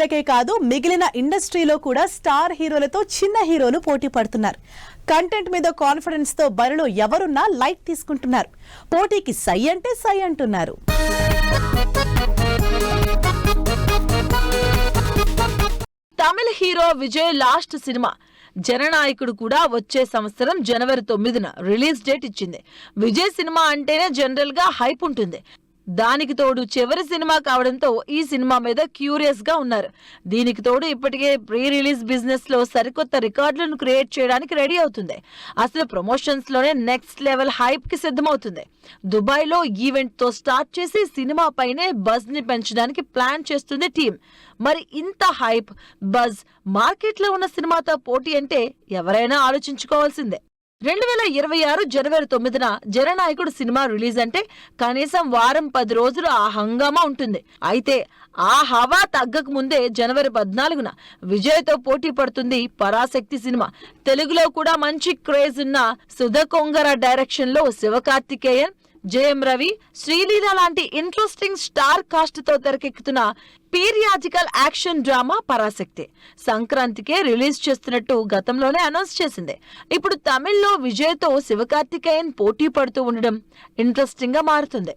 హీరోలకే కాదు మిగిలిన ఇండస్ట్రీలో కూడా స్టార్ హీరోలతో చిన్న హీరోలు పోటీ పడుతున్నారు. కంటెంట్ మీద కాన్ఫిడెన్స్ తో బరిలో ఎవరున్నా లైట్ తీసుకుంటున్నారు. పోటీకి సై అంటే సై అంటున్నారు. తమిళ హీరో విజయ్ లాస్ట్ సినిమా జననాయకుడు కూడా వచ్చే సంవత్సరం జనవరి 9న రిలీజ్ డేట్ ఇచ్చింది. విజయ్ సినిమా అంటేనే జనరల్ గా హైప్ ఉంటుంది. దానికి తోడు చివరి సినిమా కావడంతో ఈ సినిమా మీద క్యూరియస్ గా ఉన్నారు. దీనికి తోడు ఇప్పటికే ప్రీ రిలీజ్ బిజినెస్ లో సరికొత్త రికార్డులను క్రియేట్ చేయడానికి రెడీ అవుతుంది. అసలు ప్రమోషన్స్ లోనే నెక్స్ట్ లెవెల్ హైప్ కి సిద్ధమవుతుంది. దుబాయ్ లో ఈవెంట్ తో స్టార్ట్ చేసి సినిమా పైనే బజ్ ని పెంచడానికి ప్లాన్ చేస్తుంది టీం. మరి ఇంత హైప్ బజ్ మార్కెట్ లో ఉన్న సినిమాతో పోటీ అంటే ఎవరైనా ఆలోచించుకోవాల్సిందే. 2026 జనవరి 9న జననాయకుడు సినిమా రిలీజ్ అంటే కనీసం వారం 10 రోజులు ఆ హంగామా ఉంటుంది. అయితే ఆ హవా తగ్గక ముందే జనవరి 14న విజయ్తో పోటీ పడుతుంది పరాశక్తి సినిమా. తెలుగులో కూడా మంచి క్రేజ్ ఉన్న సుధకొంగర డైరెక్షన్ లో శివకార్తికేయన్, జయం రవి, శ్రీలీల లాంటి ఇంట్రెస్టింగ్ స్టార్ కాస్ట్ తో తెరకెక్కుతున్న పీరియాజికల్ యాక్షన్ డ్రామా పరాశక్తి సంక్రాంతికే రిలీజ్ చేస్తున్నట్టు గతంలోనే అనౌన్స్ చేసింది. ఇప్పుడు తమిళ్లో విజయ్తో శివకార్తికేయన్ పోటీ పడుతూ ఉండడం ఇంట్రెస్టింగ్ గా మారుతుంది.